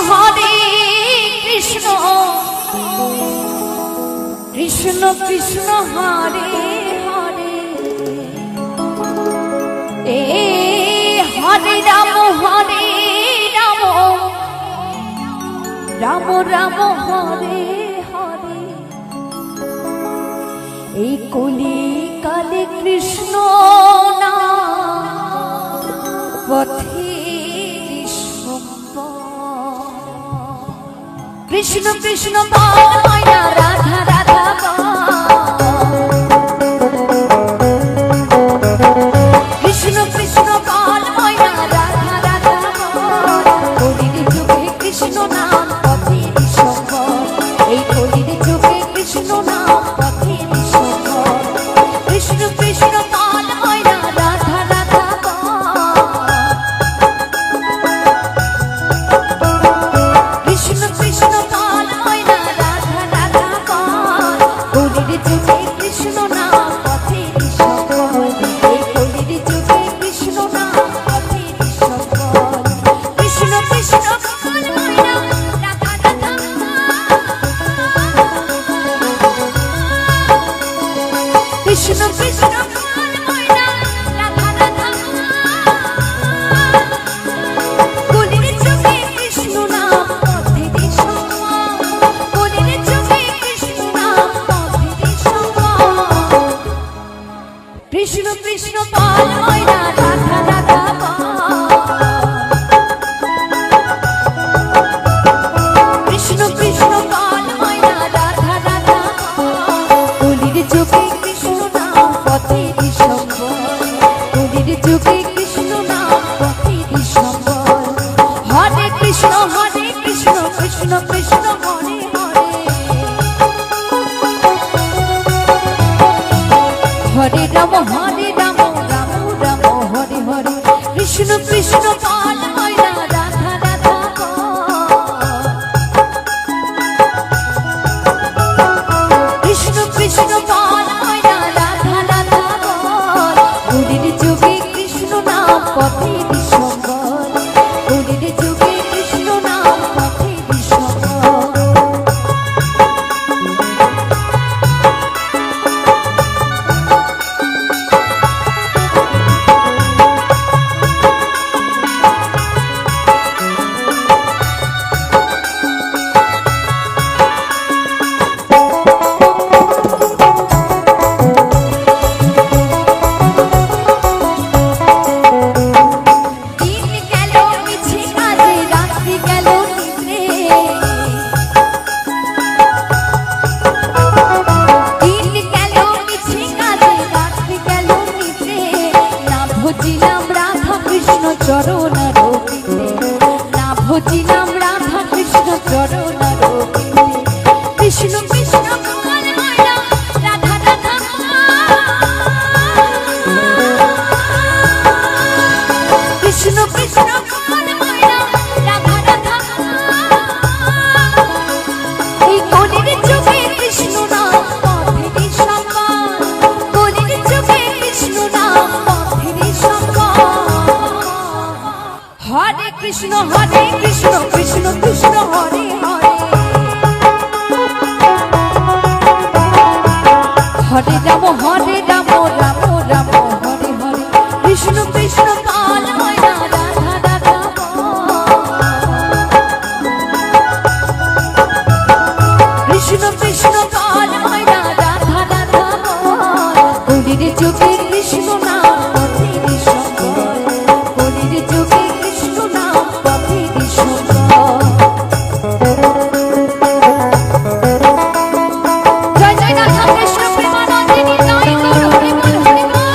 हरे कृष्ण कृष्ण कृष्ण हरे हरे हरे राम राम राम हरे हरे कलि काले कृष्ण नाम पथे कृष्ण कृष्ण बोल मैया राधा राधा कृष्ण कृष्ण बोल मैया राधा राधा कलिर जुगे कृष्ण नाम पथे कलिर जुगे कृष्ण नाम पथे कृष्ण कृष्ण बोल मैया राधा राधा कृष्ण कृष्ण बोल मैया राधा राधा কৃষ্ণ পাল ময়না রাধা রাধা কৃষ্ণ কৃষ্ণ পাল ময়না রাধা রাধা গুলির যুগে কৃষ্ণ নাম পথে বিশ্বম্বর গুলির যুগে কৃষ্ণ নাম পথে বিশ্বম্বর ভজিলাম রাধা কৃষ্ণ চরণারবিন্দে না ভজিলাম রাধা কৃষ্ণ চরণারবিন্দে কৃষ্ণ কৃষ্ণ পাল ময়না রাধা রাধা কৃষ্ণ কৃষ্ণ পাল ময়না রাধা রাধা এই কলির যুগে কৃষ্ণ নাম পথের সম্মান কলির যুগে কৃষ্ণ নাম হরে কৃষ্ণ কৃষ্ণ কৃষ্ণ হরে হরে হরে রাম রাম রাম হরে হরে কৃষ্ণ কৃষ্ণ পাল ময়না রাধা রাধা কৃষ্ণ কৃষ্ণ পাল ময়না রাধা রাধা কলির যুগে কৃষ্ণ নাম পথের সম্বল কলির যুগে কৃষ্ণ নাম পথের সম্বল জয় জয় রাধা কৃষ্ণ প্রেমানন্দিনী জয় গৌর হরি বল হরি বল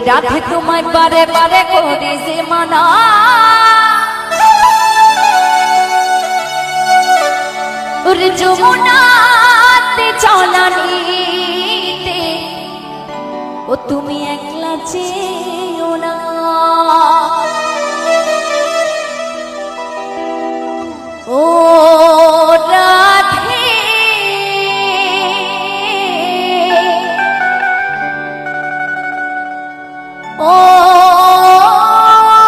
রাধে তোমায় বারে বারে করে যে মানা ওরে যমুনাতে চলানিতে ও তুমি একলা চেও না ও রাধে ও রাধে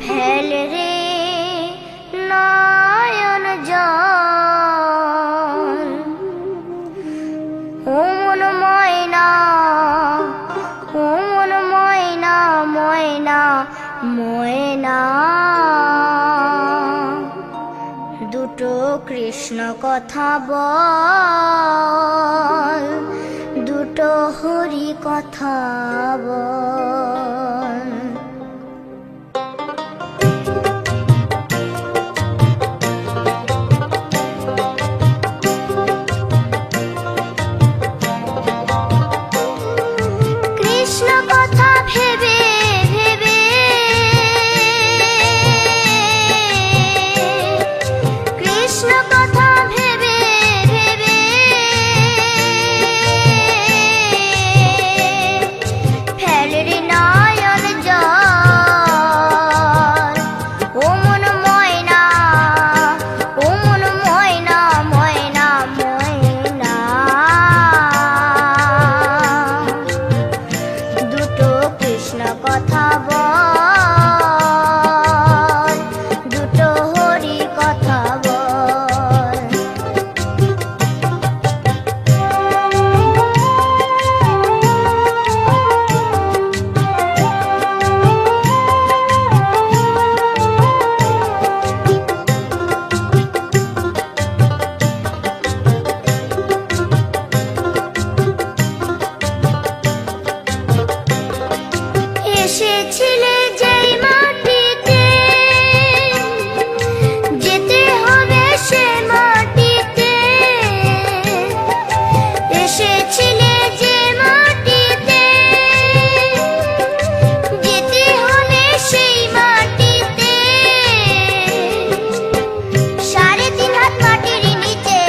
ফেল রে নয়ন জল, ও মন ময়না, ও মন ময়না, ময়না ময়না। দুটো কৃষ্ণ কথা বল, দুটো হরি কথা বল। কৃষ্ণ কথা ভেবে ভেবে, কৃষ্ণ কথা ভেবে ভেবে, ফেল রে নয়ন জল, ও মন ময়না, ও মন ময়না, ময়না ময়না। দুটো কৃষ্ণ কথা বল, দুটো হরি কথা বল। এসেছিলে যেই মাটিতে, যেতে হবে সে মাটিতে। এসেছিলে যে মাটিতে, যেতে হবে সেই মাটিতে। 3.5 হাত মাটির নিচে,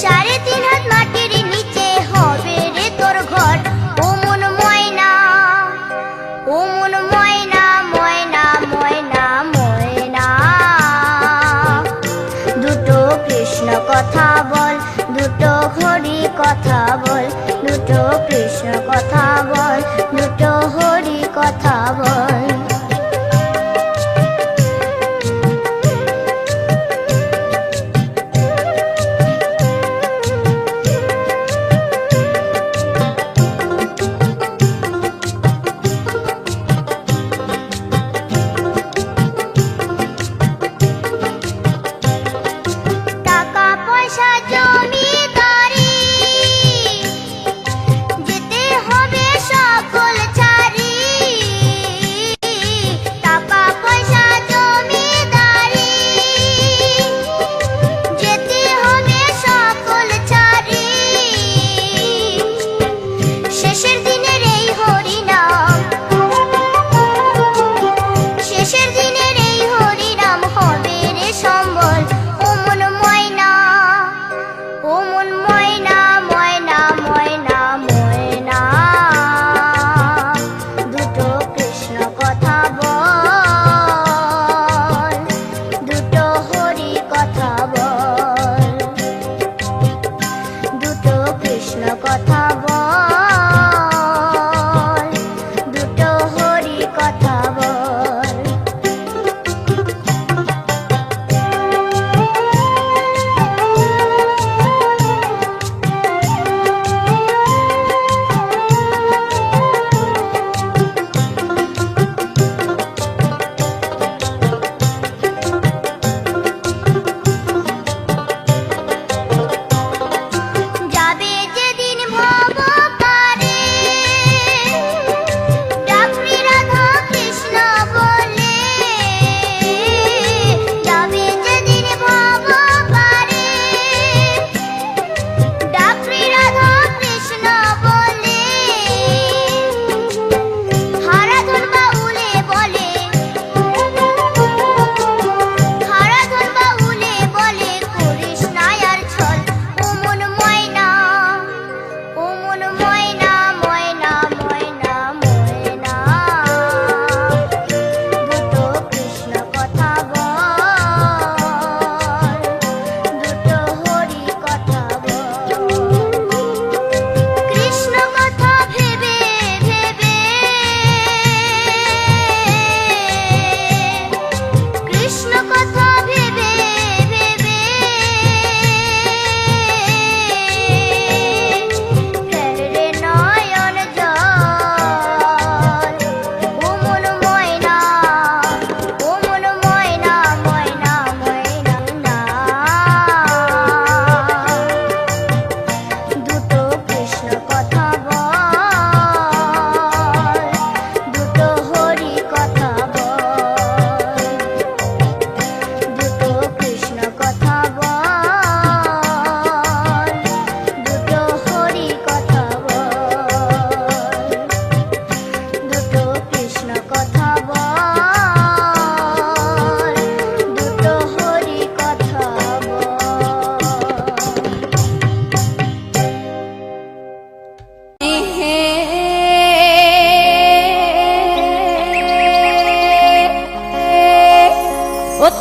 3.5 হাত মাটির নিচে হবে রে তোর ঘর। ও মন ময়না, ও মন ময়না, ময়না ময়না ময়না। দুটো কৃষ্ণ কথা বল, দুটো হরি কথা বল, দুটো কৃষ্ণ কথা বল, দুটো হরি কথা বল। টাকা পয়সা জমিদারি, যেতে হবে সকল ছাড়ি।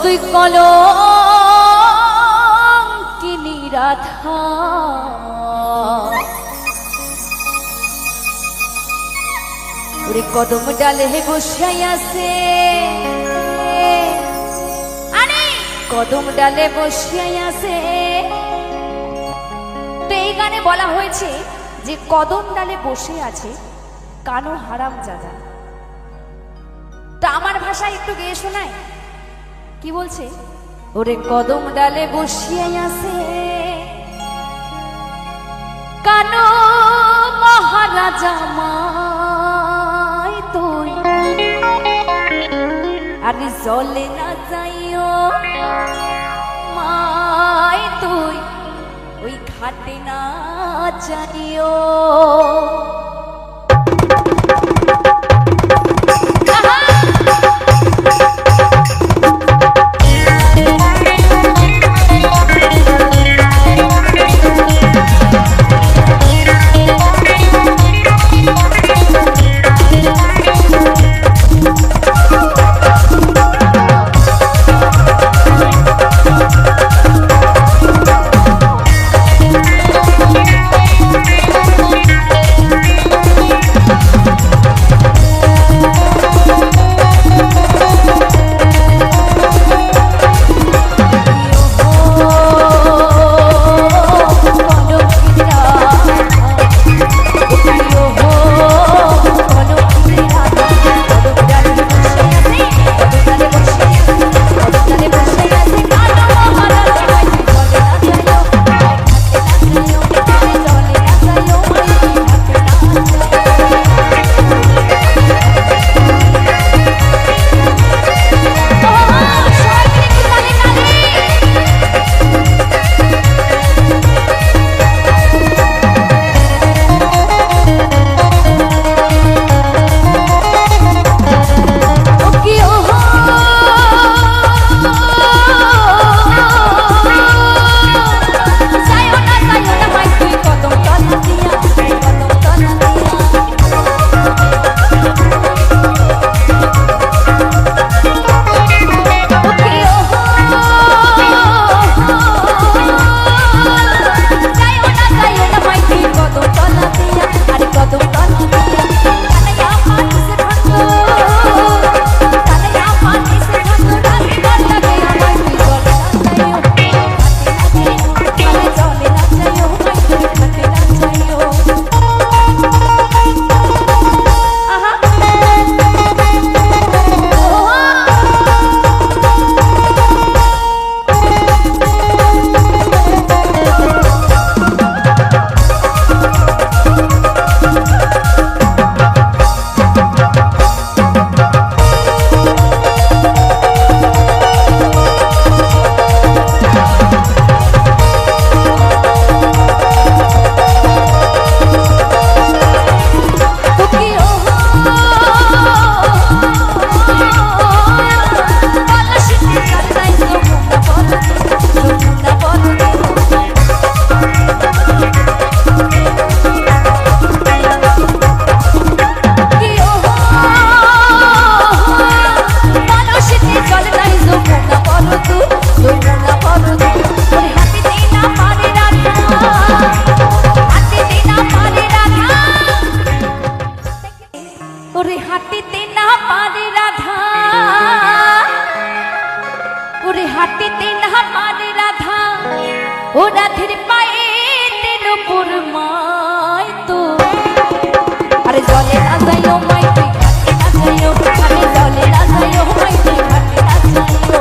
তুই কলঙ্কিনী রাধা, ওরে কদম ডালে বসাই আছে, আরে কদম ডালে বসাই আছে। তো এই গানে বলা হয়েছে যে কদম ডালে বসে আছে কানো হারাম জাদা। তো আমার ভাষায় একটু গেয়ে শোনায়, কি বলছে? ওরে কদম ডালে বসিয়ে আছে কানো মহারাজা মাই তুই, আরে জলে না যাইও মাই তুই, ওই ঘাটে না যাইও। হাঁটিতে না পারে রাধা, ও রাধের পায়ে দিল পুরমাই তো। আরে জলে না যাইও মাই তুই ঘাটে না যাইও, আরে জলে না যাইও মাই তুই ঘাটে না যাইও।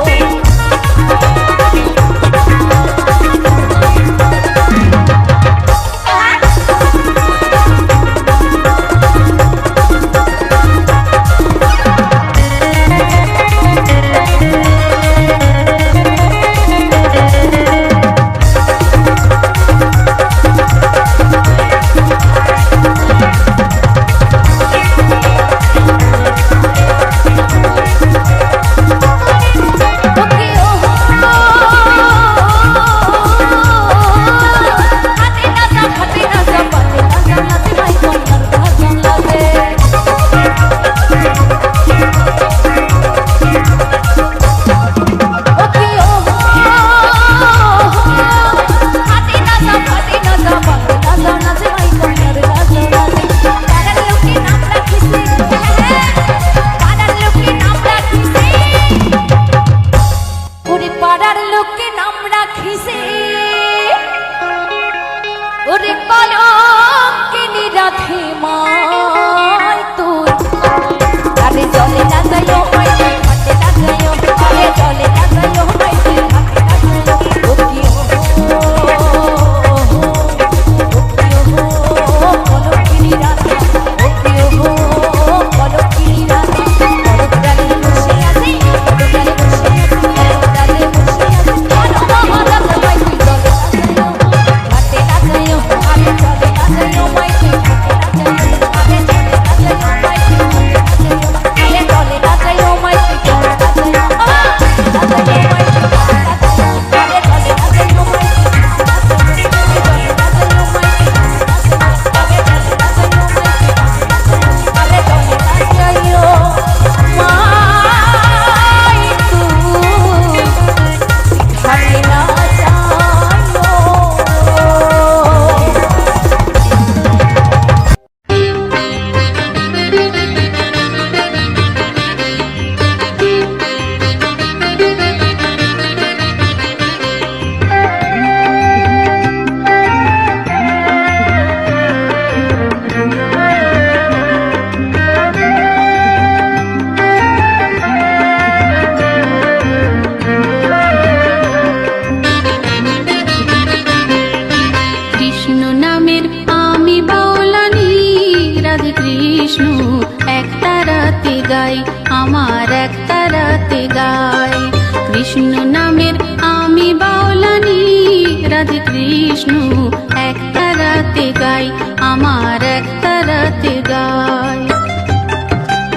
আমার একটা রাতে গাই। কৃষ্ণ নামের আমি বাউলানি, রাধে কৃষ্ণ একটা রাতে গাই, আমার একটা রাতে গাই।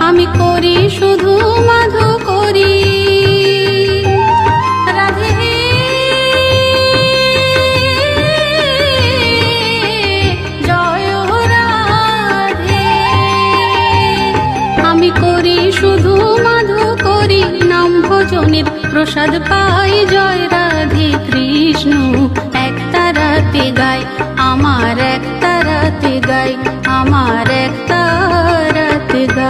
আমি করি শুধু মাধু করি, রাধে জয় রাধে। আমি করি শুধু মাধু করি, নাম ভজনের প্রসাদ পাই, জয় রাধে কৃষ্ণ একটা রাতে গাই, আমার একটা রাতে গাই, আমার একটা রাতে গাই।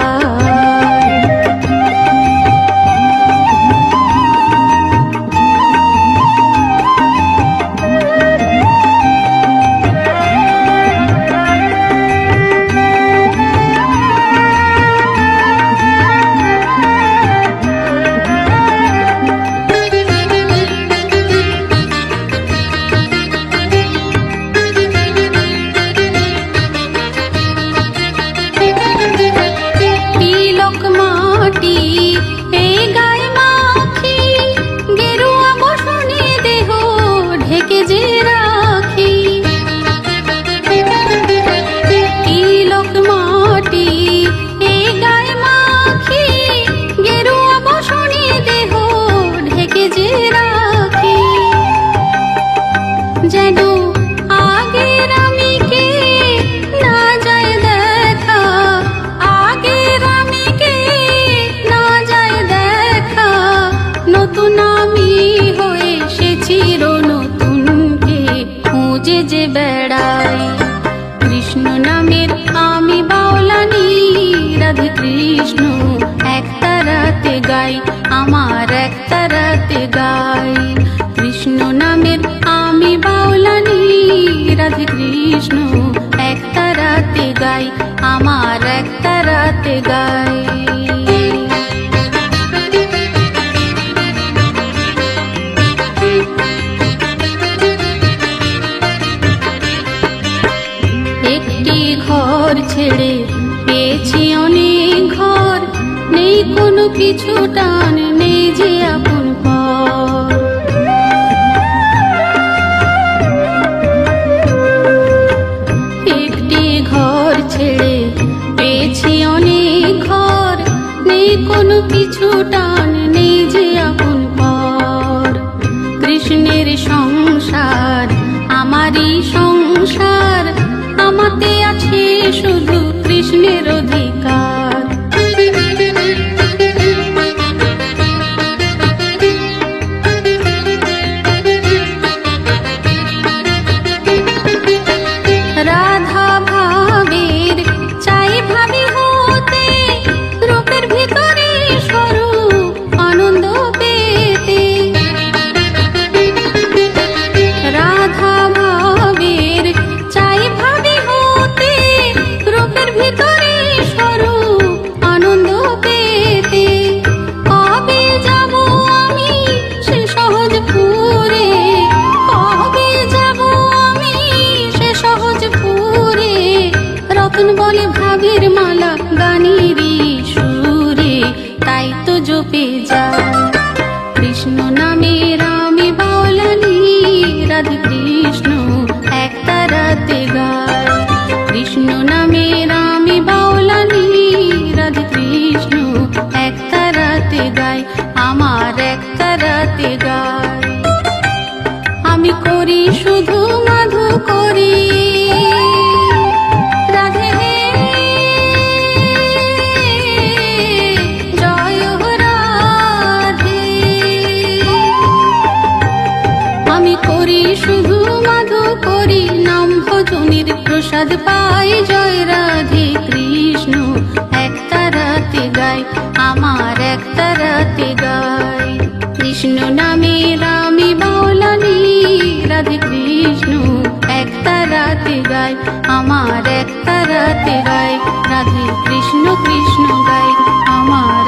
কৃষ্ণ নামের আমি বাউলানি, রাধে কৃষ্ণ একটা রাতে গাই, আমার একটা রাতে গাই। কৃষ্ণ নামের আমি বাউলানি, রাধে কৃষ্ণ একটা রাতে গাই, আমার একটা রাতে গাই। একটি ঘর ছেড়ে পেয়েছি অনেক ঘর, নেই কোনো পিছু টান, নেই যে আপন পর। একটি ঘর ছেড়ে পেয়েছি অনেক ঘর, নেই কোনো পিছু টান, নেই যে আপন পর। কৃষ্ণের সংসার আমারই সংসার, আমাতে আছে শুধু কৃষ্ণের অধিকার। রাধা ভাবের চাই ভাবি হতে, রূপের ভিতরে স্বরূপ আনন্দ পেতে। রাধা ভাবের চাই ভাবি হতে, রূপের ভিতরে স্বরূপ আনন্দ পেতে। কবে যাব আমি সে সহজপুরে, কবে যাব আমি সে সহজপুরে। রতন বলে ভাবের মালা গানেরই সুরে, তাই তো জপে যায় কৃষ্ণ নামের আমি বাউলানি, রাধে কৃষ্ণ একটা রাতে গাই। কৃষ্ণ নামের আমি বাউলানি, রাধে কৃষ্ণ একটা রাতে গাই, আমার একটা রাতে গাই। আমি করি শুধু মাধু করি, রাধে জয় রাধে। আমি করি শুধু মাধু করি, নাম ভজনের প্রসাদ পাই, জয় রাধে কৃষ্ণ একটা রাতে গাই, আমার একটা রাতে গাই। কৃষ্ণ নামের আমি বাউলানি, রাধে কৃষ্ণ একটা রাতে গাই, আমার একটা রাতে গাই। রাধে কৃষ্ণ কৃষ্ণ গাই, আমার